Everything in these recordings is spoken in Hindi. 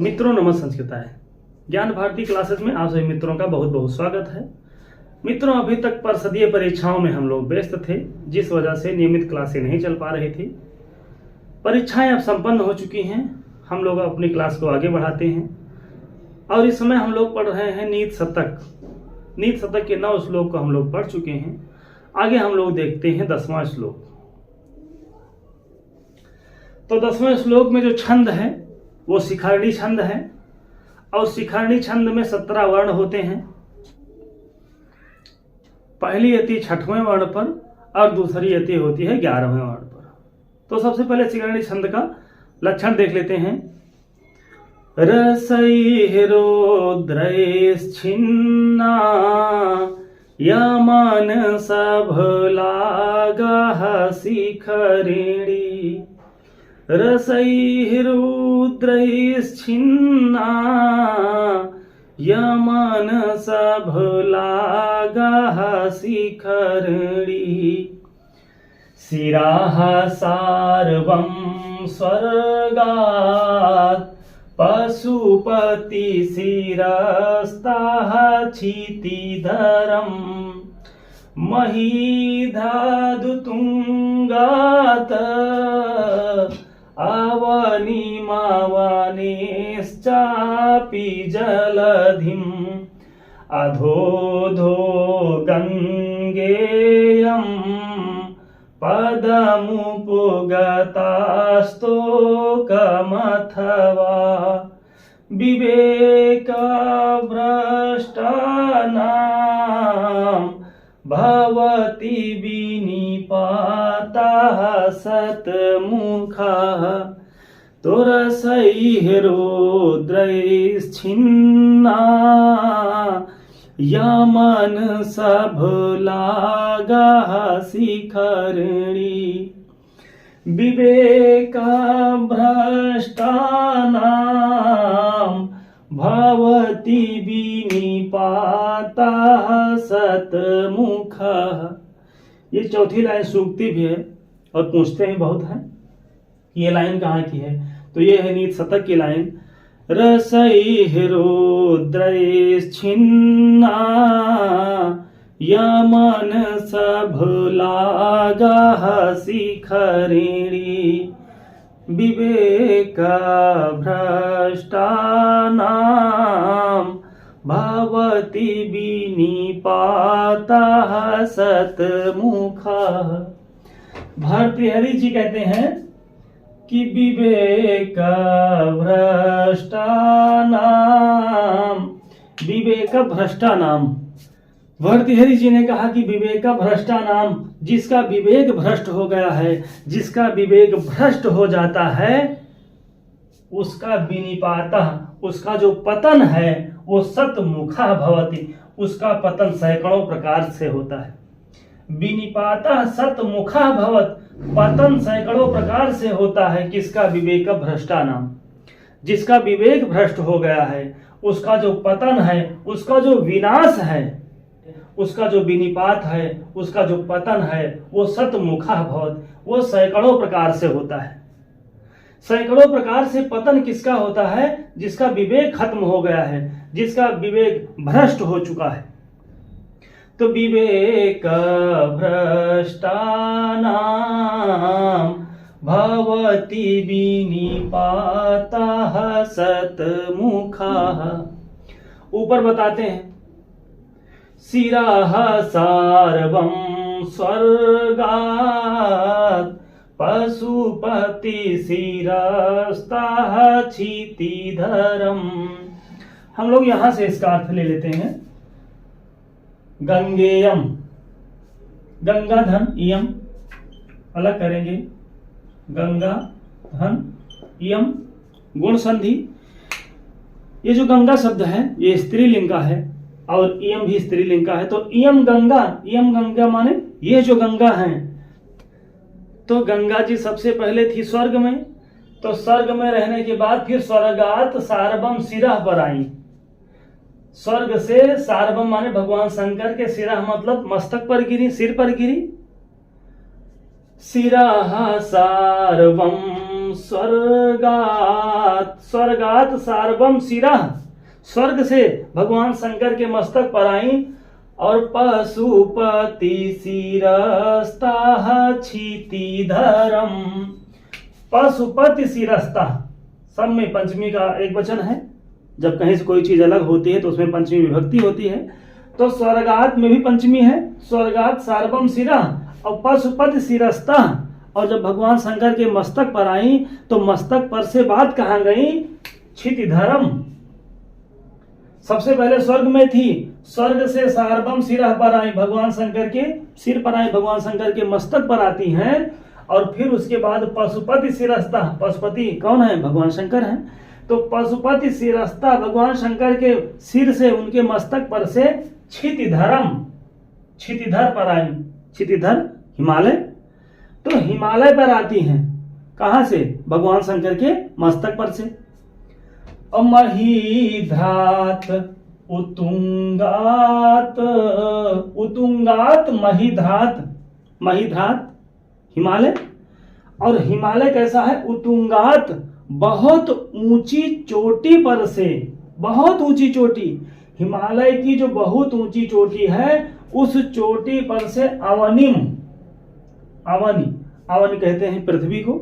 मित्रों नमः संस्कृताय। ज्ञान भारती क्लासेस में आप सभी मित्रों का बहुत बहुत स्वागत है। मित्रों, अभी तक परिषदीय परीक्षाओं में हम लोग व्यस्त थे, जिस वजह से नियमित क्लासें नहीं चल पा रही थी। परीक्षाएं अब संपन्न हो चुकी हैं, हम लोग अपनी क्लास को आगे बढ़ाते हैं और इस समय हम लोग पढ़ रहे हैं नीति शतक। नीति शतक के 9 श्लोक को हम लोग पढ़ चुके हैं। आगे हम लोग देखते हैं 10वां श्लोक। तो 10वें श्लोक में जो छंद है वो शिखरणी छंद है और शिखरणी छंद में 17 वर्ण होते हैं। पहली यति 6वें वर्ण पर और दूसरी यति होती है 11वें वर्ण पर। तो सबसे पहले शिखरणी छंद का लक्षण देख लेते हैं। रसैरोद्रैश्छिन्ना यमन सभलागः शिखरिणी। रसैरुद्रैश्छिन्ना यमन सभलागः शिखरिणी। शिराः सार्वं स्वर्गात् पशुपति शिरस्ताः क्षितिधरम् महीधादुतुङ्गात् अवनिमावनेश्चापि जलधिम् अधोधो गङ्गेयं पदमुपगतास्तोकमथवा विवेकभ्रष्टानां भवति विनिपाताः सतमुखाः। तो रसैरुद्रैश्छिन्ना यमन सभलागः शिखरिणी। विवेकभ्रष्टानां भवति विनिपाताः सतमुखः। ये चौथी लाइन सूक्ति भी है और पूछते हैं बहुत है ये लाइन कहाँ की है। तो ये है नीति शतक की लाइन। रसैरुद्रैश्छिन्ना यमन सभलागः शिखरिणी। विवेकभ्रष्टानां भवति विनिपाताः सतमुखाः। भर्तृहरि जी कहते हैं कि विवेक भ्रष्टानाम। भर्तृहरि जी ने कहा कि विवेक भ्रष्टानाम, जिसका विवेक भ्रष्ट हो गया है, जिसका विवेक भ्रष्ट हो जाता है, उसका विनिपातः, उसका जो पतन है वो सतमुखः भवति, उसका पतन सैकड़ों प्रकार से होता है। विनिपातः सतमुखः भवत, पतन सैकड़ों प्रकार से होता है। किसका? विवेक भ्रष्टानाम। जिसका विवेक भ्रष्ट हो गया है, उसका जो पतन है, उसका जो विनाश है, उसका जो विनिपात है, उसका जो पतन है, वो सतमुखः भवत, वो सैकड़ों प्रकार से होता है। सैकड़ों प्रकार से पतन किसका होता है? जिसका विवेक खत्म हो गया है, जिसका विवेक भ्रष्ट हो चुका है। तो विवेक भ्रष्टानां भवति विनिपाताः सतमुखाः। ऊपर बताते हैं शिराः सार्वं स्वर्गात् पशुपति शिरस्ताः क्षितिधरम्। हम लोग यहां से इसका अर्थ ले लेते हैं। गंगेयम, गंगा धन इयम अलग करेंगे। गंगा धन इयम गुण संधि। ये जो गंगा शब्द है ये स्त्रीलिंग का है और इयम भी स्त्रीलिंग का है। तो इयम गंगा माने ये जो गंगा है। तो गंगा जी सबसे पहले थी स्वर्ग में, तो स्वर्ग में रहने के बाद फिर स्वर्गात सार्वम शिरः पर आई। स्वर्ग से सार्वम माने भगवान शंकर के शिरः मतलब मस्तक पर गिरी, सिर पर गिरी। शिरः सार्वं स्वर्गात् स्वर्गात सार्वम शिरः, स्वर्ग से भगवान शंकर के मस्तक पर आई और पशुपति शिरस्ताः क्षितिधरम। पशुपति शिरस्ताः, सब में पंचमी का एक वचन है। जब कहीं से कोई चीज अलग होती है तो उसमें पंचमी विभक्ति होती है। तो स्वर्गात में भी पंचमी है, स्वर्गात सार्वम शिरः और पशुपति शिरस्ताः। और जब भगवान शंकर के मस्तक पर आई तो मस्तक पर से बात कहाँ गई? क्षितिधरम। सबसे पहले स्वर्ग में थी, स्वर्ग से सार्वम शिरः पर आई, भगवान शंकर के सिर पर आई, भगवान शंकर के मस्तक पर आती हैं। और फिर उसके बाद पशुपति शिरस्ताः, पशुपति कौन है? भगवान शंकर हैं। तो पशुपति शिरस्ताः, भगवान शंकर के सिर से उनके मस्तक पर से क्षितिधरम, क्षितिधर पर आई। क्षितिधर हिमालय, तो हिमालय पर आती हैं। कहां से? भगवान शंकर के मस्तक पर से। महीध्रात उत्तुंगात, उत्तुंगात महीध्रात, महीध्रात हिमालय। और हिमालय कैसा है? उत्तुंगात, बहुत ऊंची चोटी पर से, बहुत ऊंची चोटी, हिमालय की जो बहुत ऊंची चोटी है उस चोटी पर से अवनिम, अवनी, अवनी कहते हैं पृथ्वी को।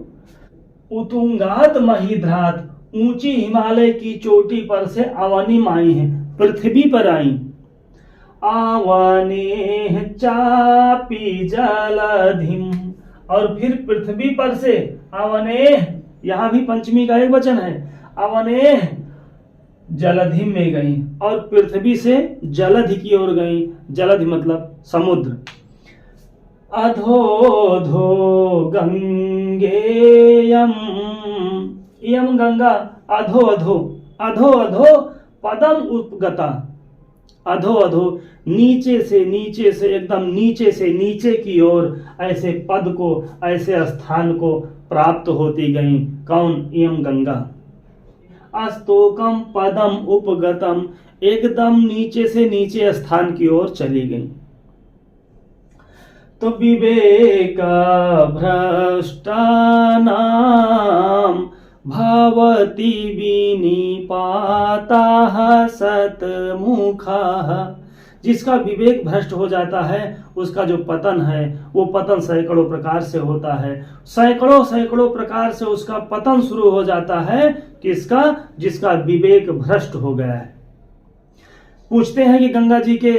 उत्तुंगात महीध्रात, ऊंची हिमालय की चोटी पर से अवनिम आई है, पृथ्वी पर आई। अवने चापी जलधिम, और फिर पृथ्वी पर से अवने, यहां भी पंचमी का एक वचन है, अवने जलधि में गई और पृथ्वी से जलधि की ओर गई। जलधि मतलब समुद्र। अधोधो गंगेयम, यम गंगा, अधो अधो, अधो अधो पदम उपगता, अधो अधो नीचे से, नीचे से, एकदम नीचे से नीचे की ओर ऐसे पद को, ऐसे स्थान को प्राप्त होती गई। कौन? यम गंगा। अस्तोकम पदम उपगतम, एकदम नीचे से नीचे स्थान की ओर चली गई। तो विवेक भ्रष्टानाम भवति विनिपाताः सतमुखाः, जिसका विवेक भ्रष्ट हो जाता है उसका जो पतन है वो पतन सैकड़ों प्रकार से होता है। सैकड़ों सैकड़ों प्रकार से उसका पतन शुरू हो जाता है। किसका? जिसका विवेक भ्रष्ट हो गया है। पूछते हैं कि गंगा जी के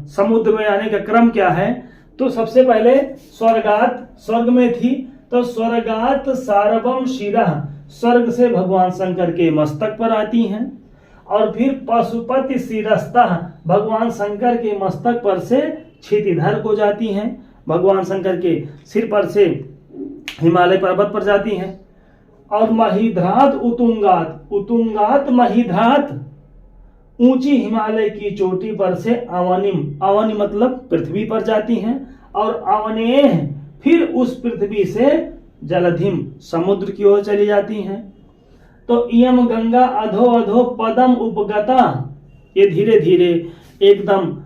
समुद्र में आने का क्रम क्या है? तो सबसे पहले स्वर्गात, स्वर्ग में थी तो स्वर्गात सार्वम शिरः, स्वर्ग से भगवान शंकर के मस्तक पर आती हैं। और फिर पशुपति शिरस्ताः, भगवान शंकर के मस्तक पर से क्षितिधर को जाती हैं, भगवान शंकर के सिर पर से हिमालय पर्वत पर जाती हैं। और महीध्रात उत्तुंगात, उत्तुंगात महीध्रात, ऊंची हिमालय की चोटी पर से अवनिम, अवनि मतलब पृथ्वी पर जाती हैं। और अवने, फिर उस पृथ्वी से जलधिम, समुद्र की ओर चली जाती हैं। तो इयम गंगा अधो अधो पदम उपगता, ये धीरे धीरे एकदम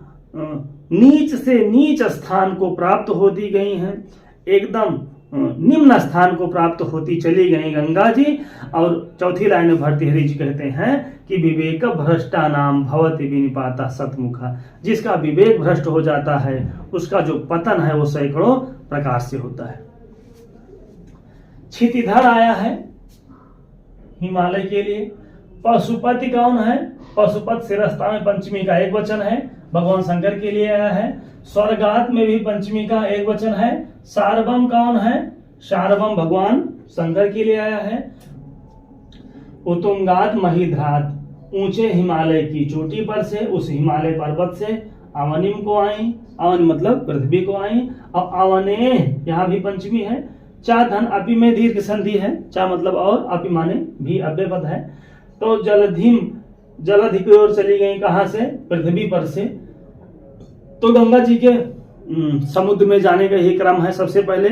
नीच से नीच स्थान को प्राप्त होती गई हैं, एकदम निम्न स्थान को प्राप्त होती चली गई गंगा जी। और चौथी लाइन में भर्तृहरि जी कहते हैं कि विवेक भ्रष्टा नाम भवति विनिपाता सतमुखा, जिसका विवेक भ्रष्ट हो जाता है उसका जो पतन है वो सैकड़ों प्रकार से होता है। क्षितिधर आया है हिमालय के लिए। पशुपति कौन है? पशुपति शिरस्ता में पंचमी का एक वचन है, भगवान शंकर के लिए आया है। स्वर्गात में भी पंचमी का एक वचन है। सार्वम कौन है? सार्वम भगवान शंकर के लिए आया है। उत्तुंगात महीध्रात, ऊंचे हिमालय की चोटी पर से, उस हिमालय पर्वत से अवनिम को आई, अवन मतलब पृथ्वी को आई। और अवने यहाँ भी पंचमी है। चा धन अपि में दीर्घ संधि है, चा मतलब और, अपि माने भी अव्यय पद है। तो जलधिम, जलधि की ओर चली गई, कहां से? पृथ्वी पर से। तो गंगा जी के समुद्र में जाने का यही क्रम है। सबसे पहले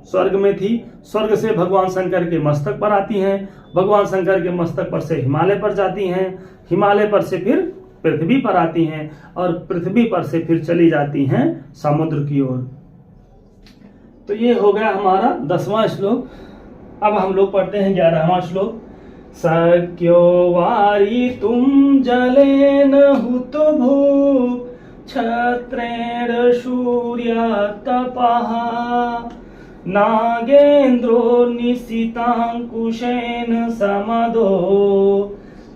स्वर्ग में थी, स्वर्ग से भगवान शंकर के मस्तक पर आती हैं, भगवान शंकर के मस्तक पर से हिमालय पर जाती हैं, हिमालय पर से फिर पृथ्वी पर आती हैं और पृथ्वी पर से फिर चली जाती हैं समुद्र की ओर। तो ये हो गया हमारा 10वां श्लोक। अब हम लोग पढ़ते हैं 11वां श्लोक। शक्यो वारितुं जलेन हुतभुक् क्षत्रेण सूर्यातपः नागेन्द्रो निशिताङ्कुशेन समदो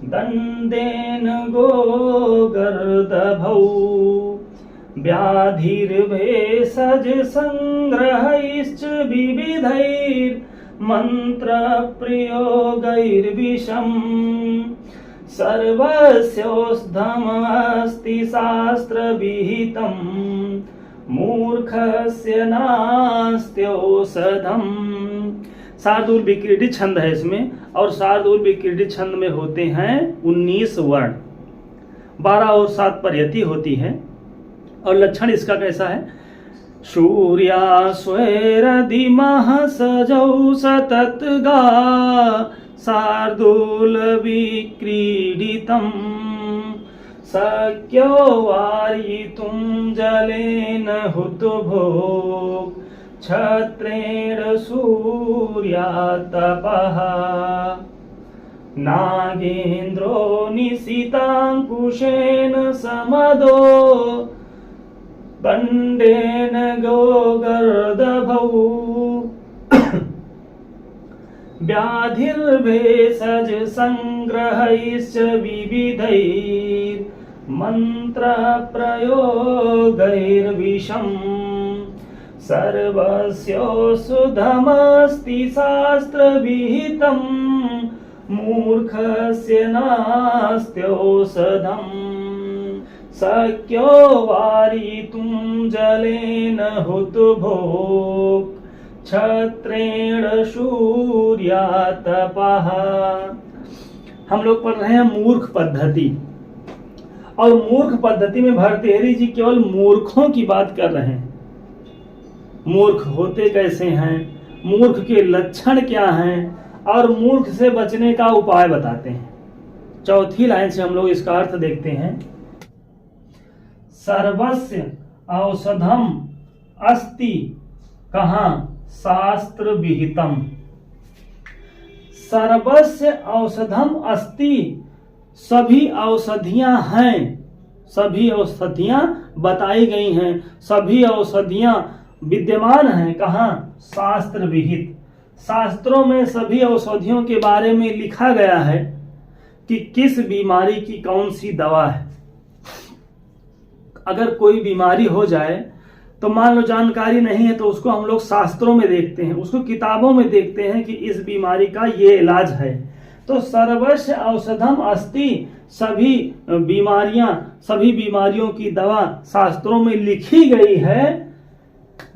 दण्डेन गोगर्दभौ व्याधिर्भेषज संग्रहैश्च विविधैर्मन्त्रप्रयोगैर्विषम् सर्वस्योषधमस्ति शास्त्रविहितं मूर्खस्य नास्त्यौषधम्। शार्दूल विक्रीडित छंद है इसमें, और शार्दूल विक्रीडित छंद में होते हैं 19 वर्ण, 12 और 7 पर यति होती है। और लक्षण इसका कैसा है? सूर्याश्वैरदिमः सजौ सततगा शार्दूल विक्रीडितम् शक्यो वारयितुं जलेन हुतभुक् क्षत्रेण सूर्यातपः नागेन्द्रो निशिताङ्कुशेन समदो दण्डेन गोगर्दभौ व्याधिर्भेषज संग्रहैश्च विविधैर्मन्त्रप्रयोगैर्विषम् सर्वस्योषधमस्ति शास्त्रविहितं मूर्खस्य नास्त्यौषधम् शक्यो वारयितुं जलेन हुतभुक् क्षत्रेण सूर्यातपः। हम लोग पढ़ रहे हैं मूर्ख पद्धति, और मूर्ख पद्धति में भर्तृहरि जी केवल मूर्खों की बात कर रहे हैं। मूर्ख होते कैसे हैं, मूर्ख के लक्षण क्या हैं, और मूर्ख से बचने का उपाय बताते हैं। चौथी लाइन से हम लोग इसका अर्थ देखते हैं। सर्वस्य औषधम अस्ति कहाँ? शास्त्र विहितम। सर्वस्य औषधम अस्ति, सभी औषधियां हैं, सभी औषधियां बताई गई हैं, सभी औषधियां विद्यमान हैं। कहाँ? शास्त्र विहित। शास्त्रों में सभी औषधियों के बारे में लिखा गया है कि किस बीमारी की कौन सी दवा है। अगर कोई बीमारी हो जाए तो मान लो जानकारी नहीं है, तो उसको हम लोग शास्त्रों में देखते हैं, उसको किताबों में देखते हैं कि इस बीमारी का ये इलाज है। तो सर्वस्य औषधम अस्ति, सभी बीमारियों की दवा शास्त्रों में लिखी गई है।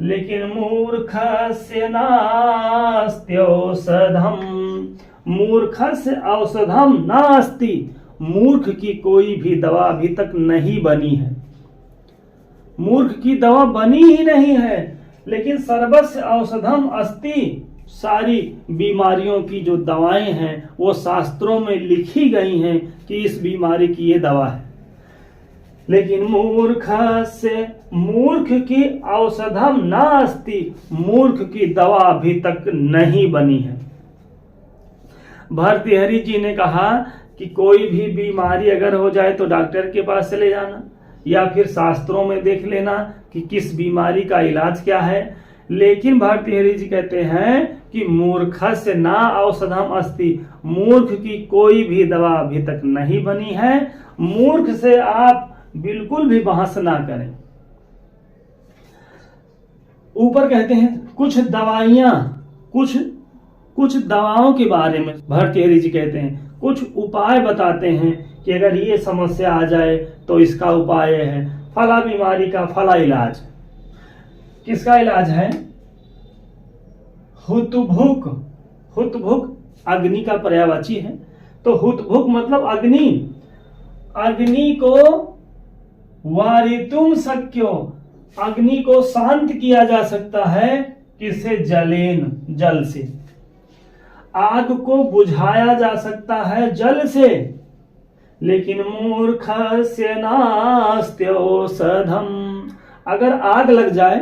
लेकिन मूर्खस्य नास्ति औषधम, मूर्खस्य औषधम नास्ति, मूर्ख की कोई भी दवा अभी तक नहीं बनी है। मूर्ख की दवा बनी ही नहीं है, लेकिन सर्वस्य औषधम अस्ति, सारी बीमारियों की जो दवाएं हैं वो शास्त्रों में लिखी गई हैं कि इस बीमारी की ये दवा है। लेकिन मूर्ख की औषधम नास्ति, मूर्ख की दवा अभी तक नहीं बनी है। भर्तृहरि जी ने कहा कि कोई भी बीमारी अगर हो जाए तो डॉक्टर के पास चले जाना, या फिर शास्त्रों में देख लेना कि किस बीमारी का इलाज क्या है। लेकिन भर्तृहरि जी कहते हैं कि मूर्खस्य ना औषधम अस्ति, मूर्ख की कोई भी दवा अभी तक नहीं बनी है। मूर्ख से आप बिल्कुल भी बहस ना करें। ऊपर कहते हैं कुछ दवाइयां, कुछ दवाओं के बारे में भर्तृहरि जी कहते हैं, कुछ उपाय बताते हैं कि अगर ये समस्या आ जाए तो इसका उपाय है, फला बीमारी का फला इलाज। किसका इलाज है? हुतभुक। हुतभुक अग्नि का पर्यायवाची है, तो हुतभुक मतलब अग्नि। अग्नि को वारितुम शक्यो, अग्नि को शांत किया जा सकता है। किससे? जलेन, जल से। आग को बुझाया जा सकता है जल से। लेकिन मूर्खस्य नास्ति औषधम, अगर आग लग जाए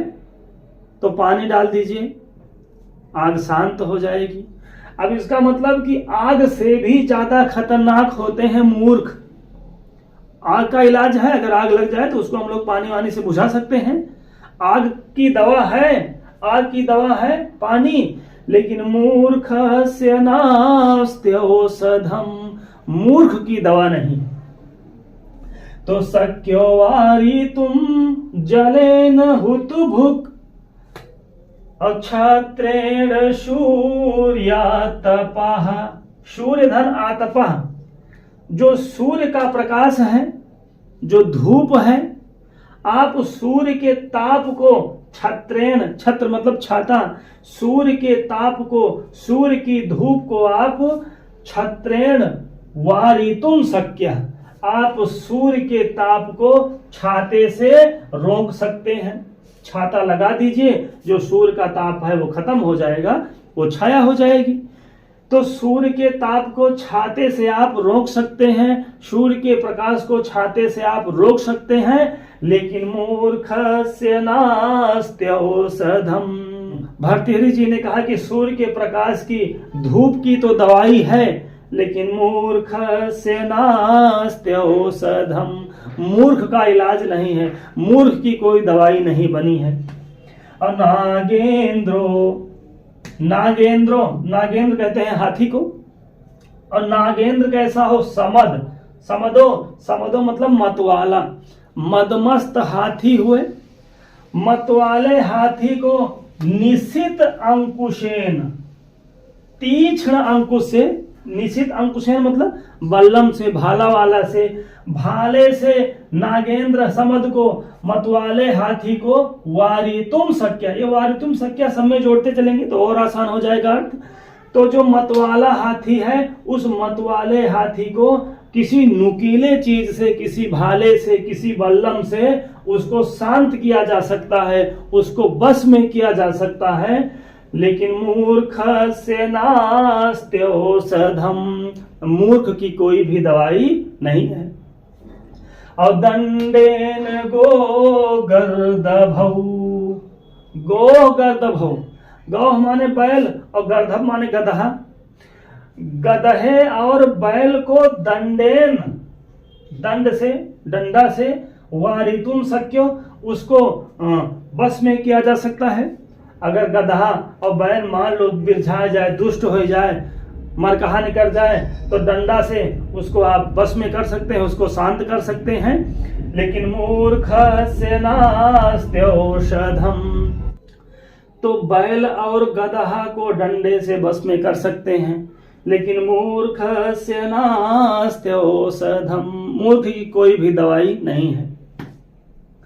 तो पानी डाल दीजिए, आग शांत हो जाएगी। अब इसका मतलब कि आग से भी ज्यादा खतरनाक होते हैं मूर्ख। आग का इलाज है, अगर आग लग जाए तो उसको हम लोग पानी वानी से बुझा सकते हैं। आग की दवा है, आग की दवा है पानी, लेकिन मूर्खस्य नास्ति औषधम, मूर्ख की दवा नहीं। तो शक्यो वारितुम जलेन हुतुभुक् अक्षत्रेण सूर्यातपः, सूर्य धन आतपः, जो सूर्य का प्रकाश है, जो धूप है, आप सूर्य के ताप को छत्रेण, छत्र मतलब छाता, सूर्य के ताप को, सूर्य की धूप को आप छत्रेण वारितुम शक्य, आप सूर्य के ताप को छाते से रोक सकते हैं। छाता लगा दीजिए, जो सूर्य का ताप है वो खत्म हो जाएगा, वो छाया हो जाएगी। तो सूर्य के ताप को छाते से आप रोक सकते हैं, सूर्य के प्रकाश को छाते से आप रोक सकते हैं, लेकिन मूर्खस्य नास्ति औषधम। भर्तृहरि जी ने कहा कि सूर्य के प्रकाश की, धूप की तो दवाई है, लेकिन मूर्खस्य नास्ति औषधम, मूर्ख का इलाज नहीं है, मूर्ख की कोई दवाई नहीं बनी है। और नागेंद्रो, नागेंद्रो, नागेंद्र कहते हैं हाथी को, और नागेंद्र कैसा हो? समद, समदो, समदो मतलब मतवाला, मदमस्त हाथी हुए। मतवाले हाथी को निशित अंकुशेन, तीक्ष्ण अंकुश से, निशित अंकुशेन मतलब बल्लम से, भाला वाला से, भाले से नागेंद्र समद को, मतवाले हाथी को वारितुम शक्य, ये वारितुम शक्य सब में जोड़ते चलेंगे तो और आसान हो जाएगा अर्थ। तो जो मतवाला हाथी है, उस मतवाले हाथी को किसी नुकीले चीज से, किसी भाले से, किसी बल्लम से उसको शांत किया जा सकता है, उसको बस में किया जा सकता है, लेकिन मूर्खस्य नास्ति औषधम, मूर्ख की कोई भी दवाई नहीं है। और दंडेन गोगर्दभौ, गोगर्दभौ, गौ माने बैल और गर्दभ माने गदहा, गदहे और बैल को दंडेन, दंड से, डंडा से, वारितुम शक्यो, उसको बस में किया जा सकता है। अगर गदहा और बैल मान लो बिरझा जाए, दुष्ट हो जाए, मरकहा निकल जाए, तो डंडा से उसको आप बस में कर सकते हैं, उसको शांत कर सकते हैं। लेकिन मूर्खस्य नास्ति औषधम, तो बैल और गदहा को डंडे से बस में कर सकते हैं, लेकिन मूर्खस्य नास्ति औषधम, मूर्ख की कोई भी दवाई नहीं है।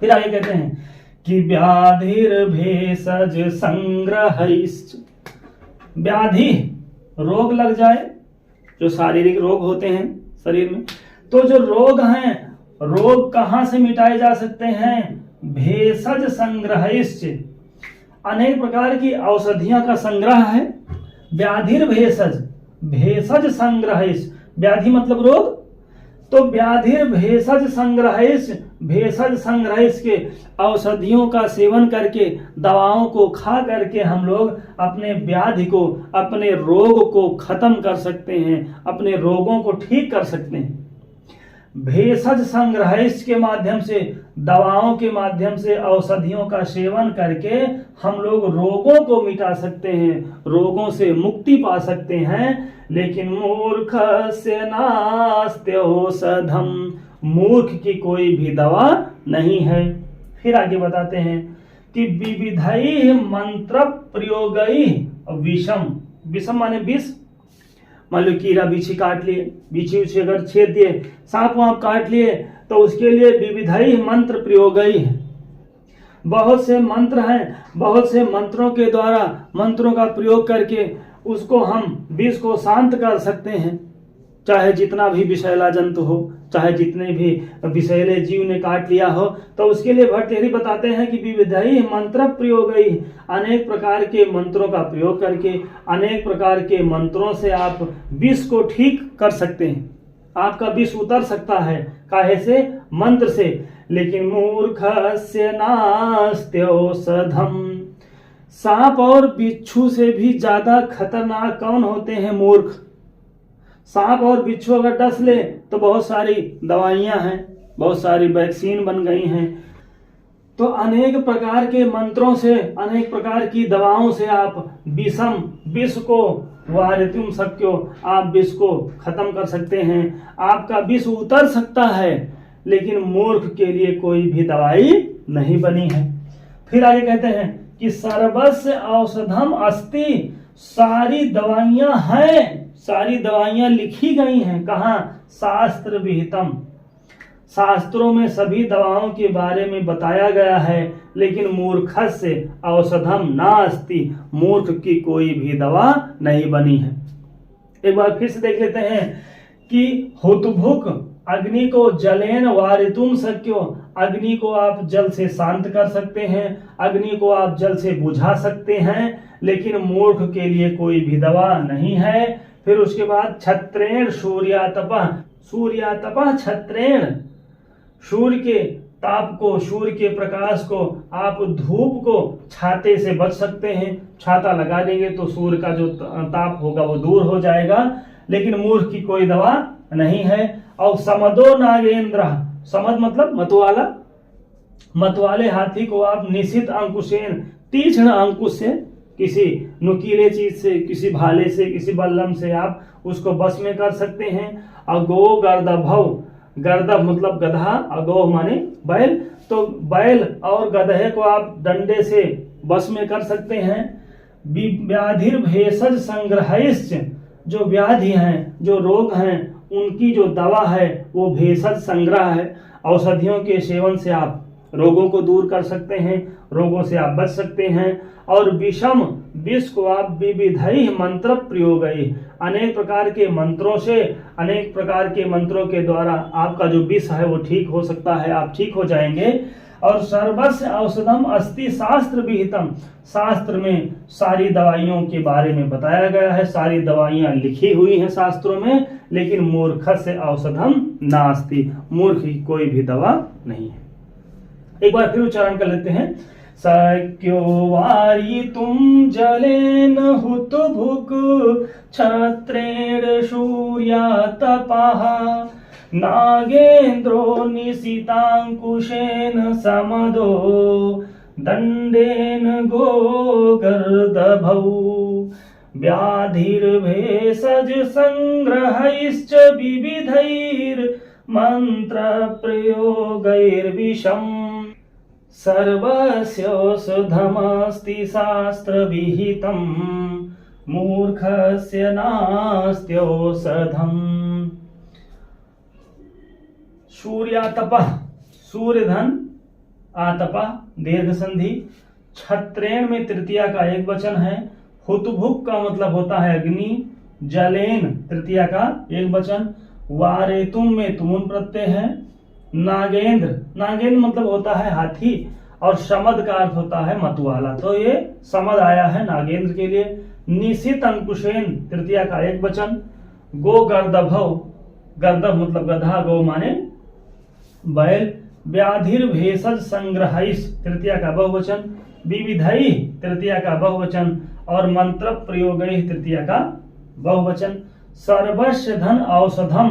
फिर आगे कहते हैं कि व्याधिर्भेषज संग्रहैश्च, व्याधि रोग लग जाए, जो शारीरिक रोग होते हैं शरीर में, तो जो रोग हैं, रोग कहां से मिटाए जा सकते हैं? भेषज संग्रहैश्च, अनेक प्रकार की औषधियों का संग्रह है। व्याधिर्भेषज, भेषज संग्रहैश्च, व्याधि मतलब रोग, तो व्याधिर भेषज संग्रहैश्च, भेषज संग्रहैश्च के औषधियों का सेवन करके, दवाओं को खा करके हम लोग अपने व्याधि को, अपने रोग को खत्म कर सकते हैं, अपने रोगों को ठीक कर सकते हैं। भेषज संग्रहैश्च के माध्यम से, दवाओं के माध्यम से, औषधियों का सेवन करके हम लोग रोगों को मिटा सकते हैं, रोगों से मुक्ति पा सकते हैं। लेकिन मूर्खस्य नास्ति औषधम, मूर्ख की कोई भी दवा नहीं है। फिर आगे बताते हैं कि विविधैः मंत्र प्रयोगैः विषम, विषम माने विष, मान लो कीड़ा बिच्छी काट लिए, बिच्छी उच्छी अगर छेद दिए, सांप वाप काट लिए, तो उसके लिए विविधैः मंत्र प्रयोगैः, बहुत से मंत्र हैं, बहुत से मंत्रों के द्वारा, मंत्रों का प्रयोग करके उसको हम विष को शांत कर सकते हैं। चाहे जितना भी विषैला जंतु हो, चाहे जितने भी विषैले जीव ने काट लिया हो, तो उसके लिए भर्तृहरि बताते हैं कि विविधैः मंत्र प्रयोगैः, अनेक प्रकार के मंत्रों का प्रयोग करके, अनेक प्रकार के मंत्रों से आप विष को ठीक कर सकते हैं, आपका विष उतर सकता है। काहे से? मंत्र से। लेकिन मूर्खस्य नास्ति औषधम, सांप और बिच्छू से भी ज्यादा खतरनाक कौन होते हैं? मूर्ख। सांप और बिच्छू अगर डस ले तो बहुत सारी दवाइयां हैं, बहुत सारी वैक्सीन बन गई हैं। तो अनेक प्रकार के मंत्रों से, अनेक प्रकार की दवाओं से आप विष को वारितुम शक्यो, आप विष को खत्म कर सकते हैं, आपका विष उतर सकता है, लेकिन मूर्ख के लिए कोई भी दवाई नहीं बनी है। फिर आगे कहते हैं कि सर्वस्य औषधम अस्ति, सारी दवाइयां हैं, सारी दवाइयां लिखी गई हैं। कहाँ? शास्त्र विहितम, शास्त्रों में सभी दवाओं के बारे में बताया गया है, लेकिन मूर्खस्य औषधम नास्ति, मूर्ख की कोई भी दवा नहीं बनी है। एक बार फिर से देख लेते हैं कि हुतभुक, अग्नि को जलेन वारितुम शक्यो, अग्नि को आप जल से शांत कर सकते हैं, अग्नि को आप जल से बुझा सकते हैं, लेकिन मूर्ख के लिए कोई भी दवा नहीं है। फिर उसके बाद छत्रेण सूर्यातपः, सूर्यातपः छत्रेण, सूर्य के ताप को, सूर्य के प्रकाश को, आप धूप को छाते से बच सकते हैं। छाता लगा देंगे तो सूर्य का जो ताप होगा वो दूर हो जाएगा, लेकिन मूर्ख की कोई दवा नहीं है। और समदो नागेंद्र, समद मतलब मतवाला, मतवाले हाथी को आप निशित अंकुशेन, तीक्ष्ण अंकुश से, किसी नुकीले चीज से, किसी भाले से, किसी बल्लम से आप उसको बस में कर सकते हैं। और गो गर्दभव, गर्दभ मतलब गधा, अगो माने बैल, तो बैल और गधे को आप डंडे से बस में कर सकते हैं। व्याधिर भेषज संग्रहिष्च, जो व्याधि हैं, जो रोग हैं, उनकी जो दवा है वो भेषज संग्रह है। औषधियों के सेवन से आप रोगों को दूर कर सकते हैं, रोगों से आप बच सकते हैं। और विषम, विष को आप विविधई मंत्र प्रयोग, अनेक प्रकार के मंत्रों से, अनेक प्रकार के मंत्रों के द्वारा आपका जो विष है वो ठीक हो सकता है, आप ठीक हो जाएंगे। और सर्वस्य औषधम अस्ति शास्त्र विहितम, शास्त्र में सारी दवाइयों के बारे में बताया गया है, सारी दवाइयां लिखी हुई हैं शास्त्रों में, लेकिन मूर्खस्य औषधम नास्ति, मूर्ख की कोई भी दवा नहीं है। एक बार फिर उच्चारण कर लेते हैं। शक्यो वारितुम जलेन हुतभुक छत्रेण सूर्यातपः नागेन्द्रो निशितांकुशेन समदो दंडेन गोगर्दभौ व्याधिर्भेषज संग्रहैश्च विविधैर्मन्त्र प्रयोगैर्विषम् सर्वस्योषधमस्ति शास्त्रविहितं मूर्खस्य नास्त्यौषधम्। सूर्यातपः, सूर्यधन, आतपः दीर्घ संधि, छत्रेण में तृतीया का एक वचन है, हुतभुक का मतलब होता है अग्नि, जलेन तृतीया का एक वचन, वारेतुम में तुमुन प्रत्यय है, नागेंद्र, नागेंद्र मतलब होता है हाथी, और समद का अर्थ होता है मतवाला, तो ये समद आया है नागेंद्र के लिए। निशित अंकुशेन तृतीया का एक वचन, गो गर्दभव, गर्दभ मतलब गधा, गो माने बैल, व्याधिर भेषज संग्रहिष तृतीया का बहुवचन, विविधई तृतीया का बहुवचन, और मंत्र प्रयोगै तृतीया का बहुवचन। सर्वस्य धन औषधम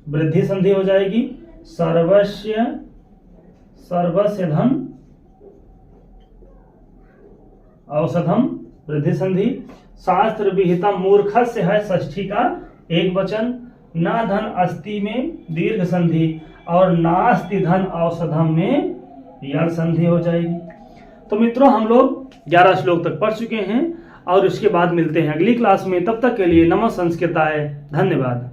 वृद्धि संधि हो जाएगी, सर्वस्य, सर्वस्य धन औषधम वृद्धि संधि, शास्त्र विहितम मूर्खस्य है षष्ठी का एक वचन, न धन अस्ति में दीर्घ संधि, और नास्ति धन औषधम में यण संधि हो जाएगी। तो मित्रों हम लोग 11 श्लोक तक पढ़ चुके हैं, और इसके बाद मिलते हैं अगली क्लास में। तब तक के लिए नमः संस्कृताय, धन्यवाद।